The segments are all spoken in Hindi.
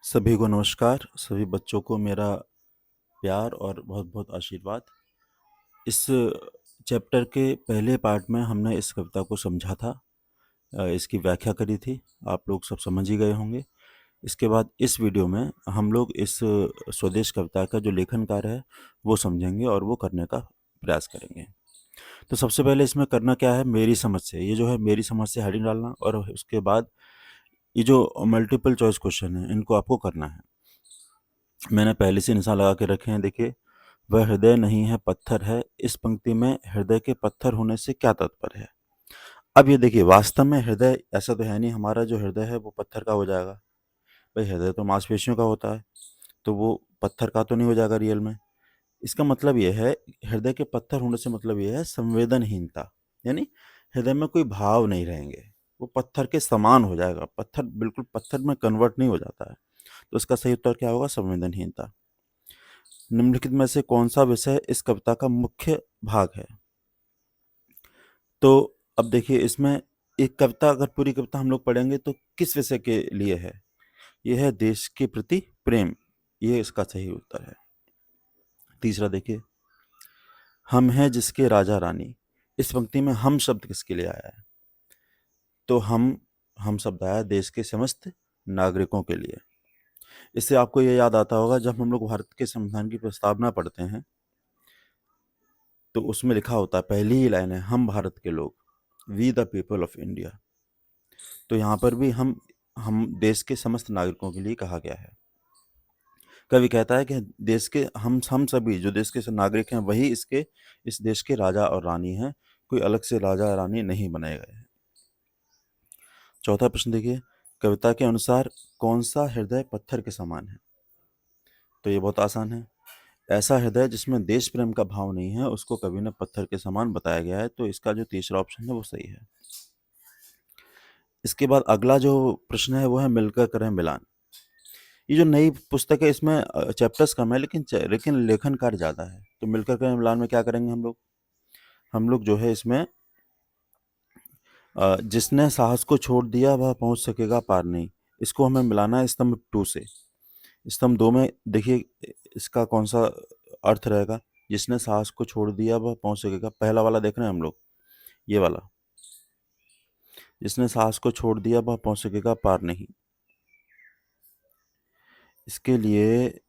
सभी को नमस्कार, सभी बच्चों को मेरा प्यार और बहुत-बहुत आशीर्वाद। इस चैप्टर के पहले पार्ट में हमने इस कविता को समझा था, इसकी व्याख्या करी थी, आप लोग सब समझ ही गए होंगे। इसके बाद इस वीडियो में हम लोग इस स्वदेश कविता का जो लेखन कार्य है, वो समझेंगे और वो करने का प्रयास करेंगे। तो सबसे पहले इसमें करना क्या है, मेरी समझ से, ये जो है मेरी समझ से हेडिंग डालना और उसके बाद ये जो मल्टीपल चॉइस क्वेश्चन है, इनको आपको करना है। मैंने पहले से निशान लगा के रखे हैं, देखिए। वह हृदय नहीं है पत्थर है, इस पंक्ति में हृदय के पत्थर होने से क्या तात्पर्य है? अब ये देखिए, वास्तव में हृदय ऐसा तो है नहीं, हमारा जो हृदय है वो पत्थर का हो जाएगा। भाई हृदय तो मांसपेशियों का होता है, तो वो पत्थर का तो नहीं हो जाएगा रियल में। इसका मतलब ये है, हृदय के पत्थर होने से मतलब ये है संवेदनहीनता, यानी हृदय में कोई भाव नहीं रहेंगे, वो पत्थर के समान हो जाएगा, पत्थर बिल्कुल पत्थर में कन्वर्ट नहीं हो जाता है। तो इसका सही उत्तर क्या होगा? संवेदनहीनता। निम्नलिखित में से कौन सा विषय इस कविता का मुख्य भाग है? तो अब देखिए, इसमें एक कविता, अगर पूरी कविता हम लोग पढ़ेंगे तो किस विषय के लिए है? यह है देश के प्रति प्रेम, ये इसका सही उत्तर है। तीसरा देखिए, हम हैं जिसके राजा रानी, इस पंक्ति में हम शब्द किसके लिए आया है? तो हम शब्द आया देश के समस्त नागरिकों के लिए। इससे आपको ये याद आता होगा, जब हम लोग भारत के संविधान की प्रस्तावना पढ़ते हैं तो उसमें लिखा होता है, पहली ही लाइन है, हम भारत के लोग, we the people of India. तो यहाँ पर भी हम देश के समस्त नागरिकों के लिए कहा गया है। कवि कहता है कि देश के हम सभी जो देश के नागरिक हैं, वही इस देश के राजा और रानी हैं, कोई अलग से राजा और रानी नहीं बनाए गए हैं। चौथा प्रश्न देखिए, कविता के अनुसार कौन सा हृदय पत्थर के समान है? तो ये बहुत आसान है, ऐसा हृदय जिसमें देश प्रेम का भाव नहीं है, उसको कवि ने पत्थर के समान बताया गया है। तो इसका जो तीसरा ऑप्शन है वो सही है। इसके बाद अगला जो प्रश्न है वो है मिलकर करें मिलान। ये जो नई पुस्तक है, इसमें चैप्टर्स कम है, लेकिन लेखन कार्य ज़्यादा है। तो मिलकर करें मिलान में क्या करेंगे हम लोग जो है इसमें जिसने साहस को छोड़ दिया वह पहुंच सकेगा पार नहीं, इसको हमें मिलाना है स्तंभ 2 से। स्तंभ 2 में देखिए इसका कौन सा अर्थ रहेगा? जिसने साहस को छोड़ दिया वह पहुंच सकेगा, पहला वाला देख रहे हैं हम लोग, ये वाला, जिसने साहस को छोड़ दिया वह पहुंच सकेगा पार नहीं। इसके लिए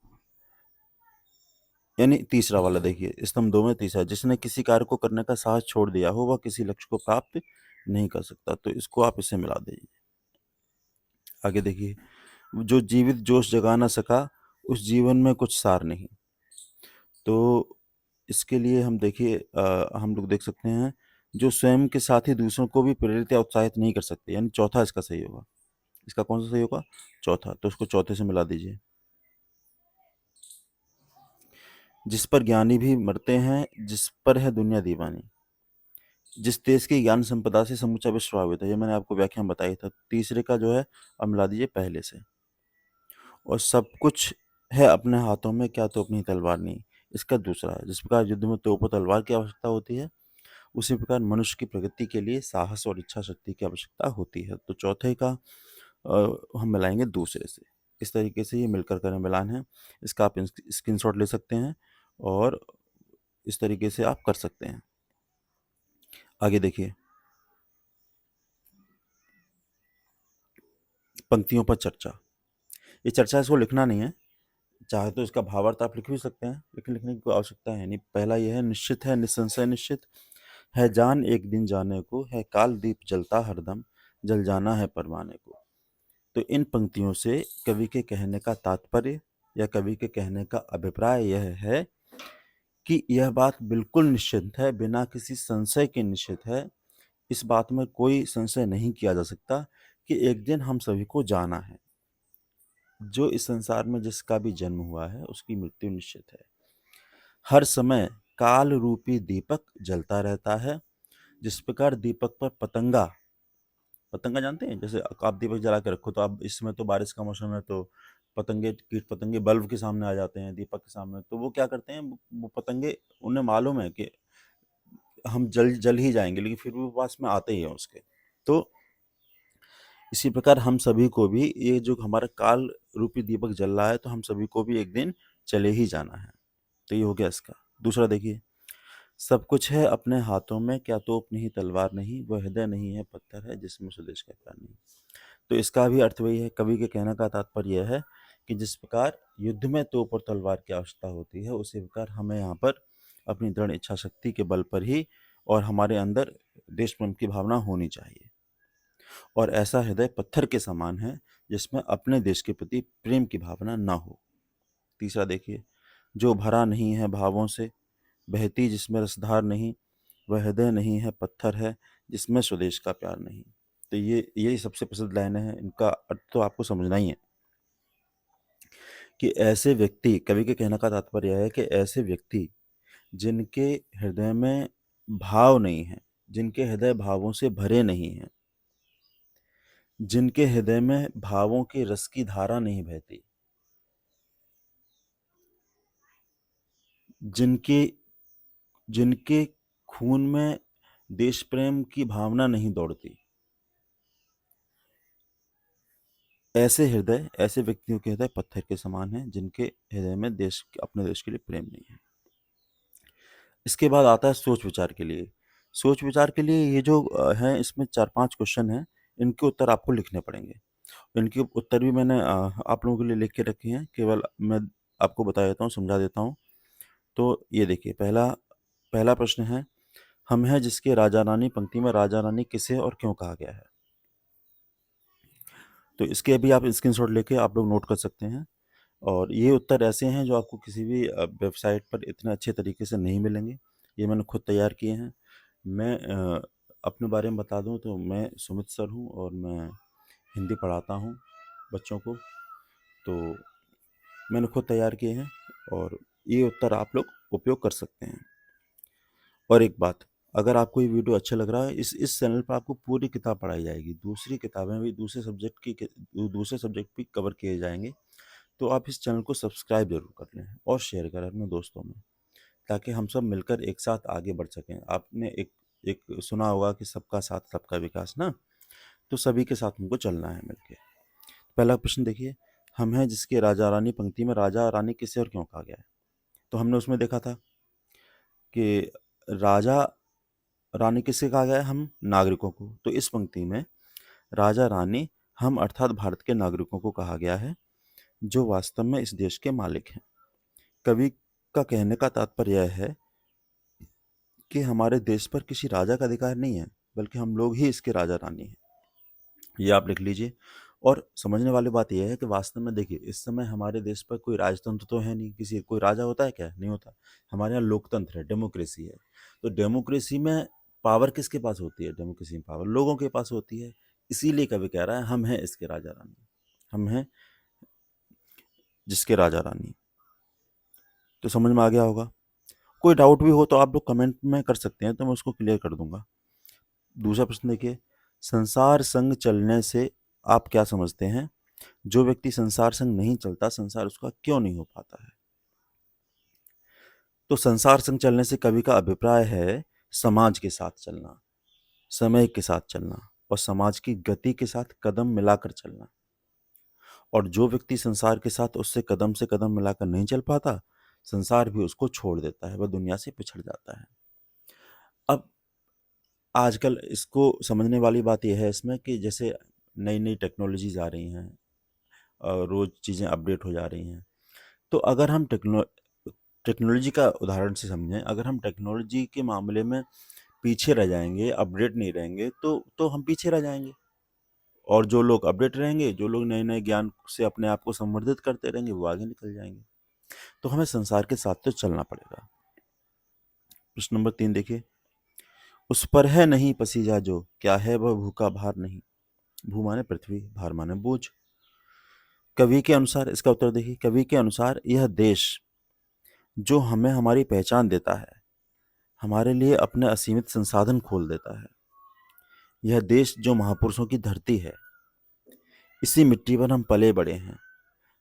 यानी तीसरा वाला देखिए, स्तंभ 2 में तीसरा, जिसने किसी कार्य को करने का साहस छोड़ दिया हो वह किसी लक्ष्य को प्राप्त नहीं कर सकता। तो इसको आप इससे मिला दीजिए। आगे देखिए, जो जीवित जोश जगा ना सका उस जीवन में कुछ सार नहीं। तो इसके लिए हम देखिए, हम लोग देख सकते हैं, जो स्वयं के साथ ही दूसरों को भी प्रेरित या उत्साहित नहीं कर सकते, यानी चौथा इसका सही होगा। इसका कौन सा सही होगा? चौथा। तो इसको चौथे से मिला दीजिए। जिस पर ज्ञानी भी मरते हैं, जिस पर है दुनिया दीवानी, जिस देश की ज्ञान संपदा से समूचा विश्व प्रभावित है, ये मैंने आपको व्याख्या में बताई था। तीसरे का जो है अब मिला दीजिए पहले से। और सब कुछ है अपने हाथों में, क्या तो अपनी तलवार नहीं, इसका दूसरा है। जिस प्रकार युद्ध में तोप और तलवार की आवश्यकता होती है, उसी प्रकार मनुष्य की प्रगति के लिए साहस और इच्छा शक्ति की आवश्यकता होती है। तो चौथे का हम मिलाएंगे दूसरे से। इस तरीके से ये मिलकर करें मिलान है। इसका आप स्क्रीनशॉट ले सकते हैं और इस तरीके से आप कर सकते हैं। आगे देखिए, पंक्तियों पर चर्चा। ये चर्चा, इसको लिखना नहीं है, चाहे तो इसका भावार्थ आप लिख भी सकते हैं, लेकिन लिखने की कोई आवश्यकता है नहीं। पहला यह है, निश्चित है निसंशय निश्चित है जान एक दिन जाने को, है काल दीप जलता हरदम, जल जाना है परवाने को। तो इन पंक्तियों से कवि के कहने का तात्पर्य या कवि के कहने का अभिप्राय यह है कि यह बात बिल्कुल निश्चित है, बिना किसी संशय के निश्चित है, इस बात में कोई संशय नहीं किया जा सकता कि एक दिन हम सभी को जाना है। जो इस संसार में जिसका भी जन्म हुआ है उसकी मृत्यु निश्चित है। हर समय काल रूपी दीपक जलता रहता है। जिस प्रकार दीपक पर पतंगा पतंगा जानते हैं, जैसे आप दीपक जला के रखो, तो आप इसमें तो बारिश का मौसम है, तो पतंगे कीट पतंगे बल्ब के सामने आ जाते हैं, दीपक के सामने, तो वो क्या करते हैं, वो पतंगे, उन्हें मालूम है कि हम जल जल ही जाएंगे, लेकिन फिर भी वो पास में आते ही हैं उसके। तो इसी प्रकार हम सभी को भी ये जो हमारा काल रूपी दीपक जल रहा है, तो हम सभी को भी एक दिन चले ही जाना है। तो ये हो गया इसका। दूसरा देखिए, सब कुछ है अपने हाथों में, क्या तोप नहीं तलवार नहीं, वह हृदय नहीं है पत्थर है जिसमें स्वदेश का प्यार नहीं। तो इसका भी अर्थ वही है, कवि के कहने का तात्पर्य यह है कि जिस प्रकार युद्ध में तोप और तलवार की आवश्यकता होती है, उसी प्रकार हमें यहाँ पर अपनी दृढ़ इच्छा शक्ति के बल पर ही और हमारे अंदर देश प्रेम की भावना होनी चाहिए। और ऐसा हृदय पत्थर के समान है जिसमें अपने देश के प्रति प्रेम की भावना ना हो। तीसरा देखिए, जो भरा नहीं है भावों से, बहती जिसमें रसधार नहीं, वह हृदय नहीं है पत्थर है जिसमें स्वदेश का प्यार नहीं। तो ये यही सबसे प्रसिद्ध लाइनें हैं। इनका अर्थ तो आपको समझना ही है कि ऐसे व्यक्ति, कवि के कहने का तात्पर्य है कि ऐसे व्यक्ति जिनके हृदय में भाव नहीं है, जिनके हृदय भावों से भरे नहीं हैं, जिनके हृदय में भावों के रस की धारा नहीं बहती, जिनके जिनके खून में देश प्रेम की भावना नहीं दौड़ती, ऐसे हृदय, ऐसे व्यक्तियों के हृदय पत्थर के समान हैं जिनके हृदय में अपने देश के लिए प्रेम नहीं है। इसके बाद आता है सोच विचार के लिए। सोच विचार के लिए ये जो हैं, इसमें 4-5 क्वेश्चन हैं, इनके उत्तर आपको लिखने पड़ेंगे। इनके उत्तर भी मैंने आप लोगों के लिए लिख के रखे हैं, केवल मैं आपको बता देता हूँ, समझा देता हूँ। तो ये देखिए, पहला पहला प्रश्न है, हम हैं जिसके राजा रानी, पंक्ति में राजा रानी किसे और क्यों कहा गया है? तो इसके भी आप स्क्रीनशॉट लेके आप लोग नोट कर सकते हैं। और ये उत्तर ऐसे हैं जो आपको किसी भी वेबसाइट पर इतने अच्छे तरीके से नहीं मिलेंगे। ये मैंने खुद तैयार किए हैं। मैं अपने बारे में बता दूं तो मैं सुमित सर हूं और मैं हिंदी पढ़ाता हूं बच्चों को। तो मैंने खुद तैयार किए हैं और ये उत्तर आप लोग उपयोग कर सकते हैं। और एक बात, अगर आपको ये वीडियो अच्छा लग रहा है, इस चैनल पर आपको पूरी किताब पढ़ाई जाएगी, दूसरी किताबें भी दूसरे सब्जेक्ट भी कवर किए जाएंगे। तो आप इस चैनल को सब्सक्राइब जरूर कर लें और शेयर करें अपने दोस्तों में, ताकि हम सब मिलकर एक साथ आगे बढ़ सकें। आपने एक एक सुना होगा कि सबका साथ सबका विकास ना, तो सभी के साथ हमको चलना है मिलके। पहला प्रश्न देखिए, हम हैं जिसके राजा रानी, पंक्ति में राजा रानी किसे और क्यों कहा गया है? तो हमने उसमें देखा था कि राजा रानी किसे कहा गया है? हम नागरिकों को। तो इस पंक्ति में राजा रानी हम अर्थात भारत के नागरिकों को कहा गया है, जो वास्तव में इस देश के मालिक हैं। कवि का कहने का तात्पर्य यह है कि हमारे देश पर किसी राजा का अधिकार नहीं है, बल्कि हम लोग ही इसके राजा रानी हैं। ये आप लिख लीजिए। और समझने वाली बात यह है कि वास्तव में देखिए, इस समय हमारे देश पर कोई राजतंत्र तो है नहीं, किसी कोई राजा होता है क्या? नहीं होता। हमारे यहाँ लोकतंत्र है, डेमोक्रेसी है। तो डेमोक्रेसी में पावर किसके पास होती है? डेमोक्रेसी में पावर लोगों के पास होती है। इसीलिए कवि कह रहा है हम हैं इसके राजा रानी, हम हैं जिसके राजा रानी। तो समझ में आ गया होगा। कोई डाउट भी हो तो आप लोग कमेंट में कर सकते हैं, तो मैं उसको क्लियर कर दूंगा। दूसरा प्रश्न देखिए, संसार संग चलने से आप क्या समझते हैं? जो व्यक्ति संसार संग नहीं चलता, संसार उसका क्यों नहीं हो पाता है? तो संसार संग चलने से कवि का अभिप्राय है समाज के साथ चलना, समय के साथ चलना और समाज की गति के साथ कदम मिलाकर चलना। और जो व्यक्ति संसार के साथ उससे कदम से कदम मिलाकर नहीं चल पाता, संसार भी उसको छोड़ देता है, वह दुनिया से पिछड़ जाता है। अब आजकल इसको समझने वाली बात यह है इसमें कि जैसे नई नई टेक्नोलॉजीज आ रही हैं, रोज चीज़ें अपडेट हो जा रही हैं। तो अगर हम टेक्नोलॉजी का उदाहरण से समझें, अगर हम टेक्नोलॉजी के मामले में पीछे रह जाएंगे, अपडेट नहीं रहेंगे, तो हम पीछे रह जाएंगे। और जो लोग अपडेट रहेंगे, जो लोग नए नए ज्ञान से अपने आप को संवर्धित करते रहेंगे, वो आगे निकल जाएंगे। तो हमें संसार के साथ तो चलना पड़ेगा। प्रश्न नंबर 3 देखिए, उस पर है नहीं पसीजा जो, क्या है वह भूखा भार नहीं। भू माने पृथ्वी, भार माने बोझ। कवि के अनुसार इसका उत्तर देखिए, कवि के अनुसार यह देश जो हमें हमारी पहचान देता है, हमारे लिए अपने असीमित संसाधन खोल देता है, यह देश जो महापुरुषों की धरती है, इसी मिट्टी पर हम पले बड़े हैं।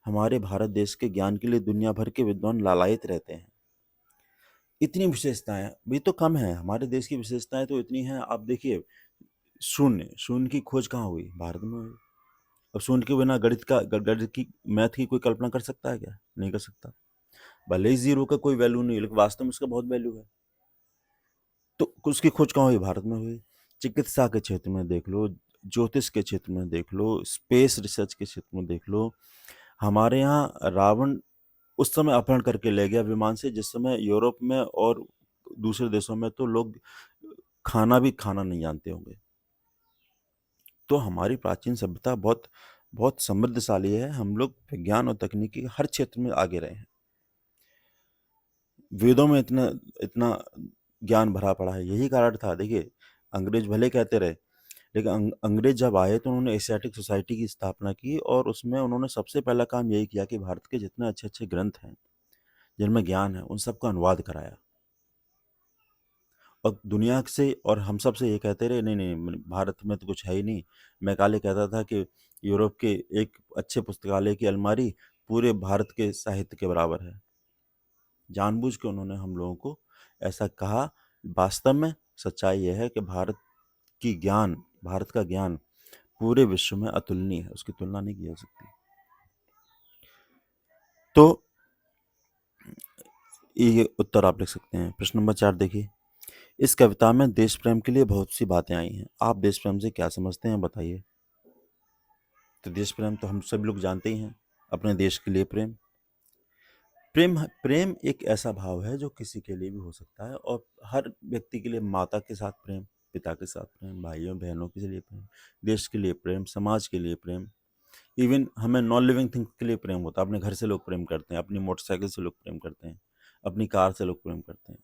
हमारे भारत देश के ज्ञान के लिए दुनिया भर के विद्वान लालायित रहते हैं। इतनी विशेषताएं भी तो कम है, हमारे देश की विशेषताएं तो इतनी हैं। आप देखिए, शून्य की खोज कहाँ हुई? भारत में हुई। अब शून्य के बिना गणित की मैथ की कोई कल्पना कर सकता है क्या? नहीं कर सकता। भले ही जीरो का कोई वैल्यू नहीं है, लेकिन वास्तव में उसका बहुत वैल्यू है। तो उसकी खोज कहाँ हुई? भारत में हुई। चिकित्सा के क्षेत्र में देख लो, ज्योतिष के क्षेत्र में देख लो, स्पेस रिसर्च के क्षेत्र में देख लो। हमारे यहाँ रावण उस समय अपहरण करके ले गया विमान से, जिस समय यूरोप में और दूसरे देशों में तो लोग खाना नहीं जानते होंगे। तो हमारी प्राचीन सभ्यता बहुत बहुत समृद्धशाली है। हम लोग विज्ञान और तकनीकी हर क्षेत्र में आगे रहे हैं। वेदों में इतना इतना ज्ञान भरा पड़ा है। यही कारण था, देखिए, अंग्रेज भले कहते रहे, लेकिन अंग्रेज जब आए तो उन्होंने एशियाटिक सोसाइटी की स्थापना की, और उसमें उन्होंने सबसे पहला काम यही किया कि भारत के जितने अच्छे अच्छे ग्रंथ हैं, जिनमें ज्ञान है, उन सबका अनुवाद कराया। और दुनिया से और हम सब से ये कहते रहे, नहीं नहीं, भारत में तो कुछ है ही नहीं। मैकाले कहता था कि यूरोप के एक अच्छे पुस्तकालय की अलमारी पूरे भारत के साहित्य के बराबर है। जानबूझ के उन्होंने हम लोगों को ऐसा कहा। वास्तव में सच्चाई यह है कि भारत का ज्ञान पूरे विश्व में अतुलनीय है, उसकी तुलना नहीं की जा सकती। तो ये उत्तर आप लिख सकते हैं। प्रश्न नंबर 4 देखिए, इस कविता में देश प्रेम के लिए बहुत सी बातें आई हैं। आप देश प्रेम से क्या समझते हैं, बताइए। तो देश प्रेम तो हम सभी लोग जानते ही हैं, अपने देश के लिए प्रेम। प्रेम एक ऐसा भाव है जो किसी के लिए भी हो सकता है, और हर व्यक्ति के लिए माता के साथ प्रेम, पिता के साथ प्रेम, भाइयों बहनों के लिए प्रेम, देश के लिए प्रेम, समाज के लिए प्रेम, इवन हमें नॉन लिविंग थिंग के लिए प्रेम होता है। अपने घर से लोग प्रेम करते हैं, अपनी मोटरसाइकिल से लोग प्रेम करते हैं, अपनी कार से लोग प्रेम करते हैं।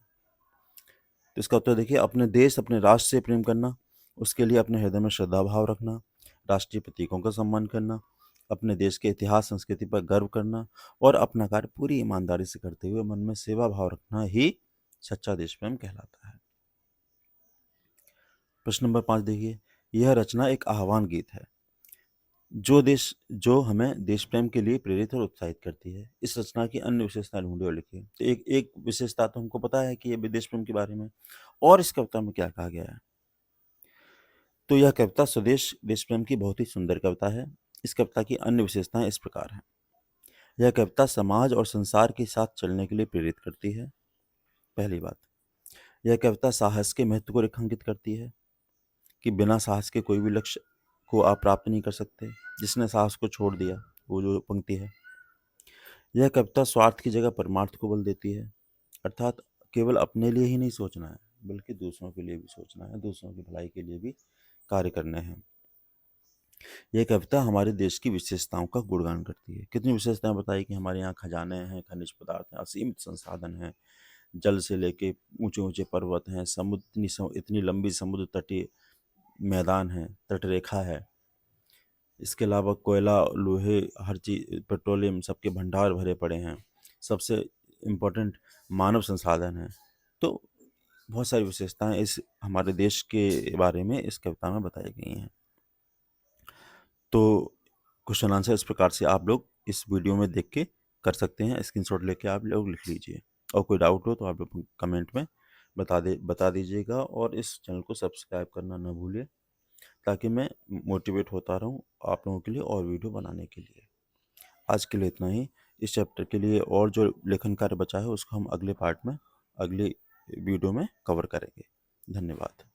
तो इसका उत्तर देखिए, अपने देश, अपने राष्ट्र से प्रेम करना, उसके लिए अपने हृदय में श्रद्धा भाव रखना, राष्ट्रीय प्रतीकों का सम्मान करना, अपने देश के इतिहास संस्कृति पर गर्व करना, और अपना कार्य पूरी ईमानदारी से करते हुए मन में सेवा भाव रखना ही सच्चा देश प्रेम कहलाता है। प्रश्न नंबर 5 देखिए, यह रचना एक आह्वान गीत है जो हमें देश प्रेम के लिए प्रेरित और उत्साहित करती है। इस रचना की अन्य विशेषताएं ढूंढे और लिखिए। तो एक एक विशेषता तो हमको पता है कि ये देश प्रेम के बारे में, और इस कविता में क्या कहा गया है। तो यह कविता स्वदेश देश प्रेम की बहुत ही सुंदर कविता है। इस कविता की अन्य विशेषताएं इस प्रकार हैं। यह कविता समाज और संसार के साथ चलने के लिए प्रेरित करती है। पहली बात, यह कविता साहस के महत्व को रेखांकित करती है कि बिना साहस के कोई भी लक्ष्य को आप प्राप्त नहीं कर सकते। जिसने साहस को छोड़ दिया, वो जो पंक्ति है। यह कविता स्वार्थ की जगह परमार्थ को बल देती है, अर्थात केवल अपने लिए ही नहीं सोचना है, बल्कि दूसरों के लिए भी सोचना है, दूसरों की भलाई के लिए भी कार्य करने हैं। यह कविता हमारे देश की विशेषताओं का गुणगान करती है। कितनी विशेषताएं बताई कि हमारे यहाँ खजाने हैं, खनिज पदार्थ हैं, असीमित संसाधन हैं, जल से लेके ऊंचे ऊंचे पर्वत हैं, इतनी लंबी समुद्र तटीय मैदान है, तटरेखा है। इसके अलावा कोयला, लोहे, हर चीज, पेट्रोलियम, सबके भंडार भरे पड़े हैं। सबसे इम्पोर्टेंट मानव संसाधन है। तो बहुत सारी विशेषताएं इस हमारे देश के बारे में इस कविता में बताई गई हैं। तो क्वेश्चन आंसर इस प्रकार से आप लोग इस वीडियो में देख के कर सकते हैं। स्क्रीनशॉट लेके आप लोग लिख लीजिए, और कोई डाउट हो तो आप लोग कमेंट में बता दीजिएगा, और इस चैनल को सब्सक्राइब करना ना भूलिए, ताकि मैं मोटिवेट होता रहूं आप लोगों के लिए और वीडियो बनाने के लिए। आज के लिए इतना ही। इस चैप्टर के लिए और जो लेखन कार्य बचा है उसको हम अगले पार्ट में, अगले वीडियो में कवर करेंगे। धन्यवाद।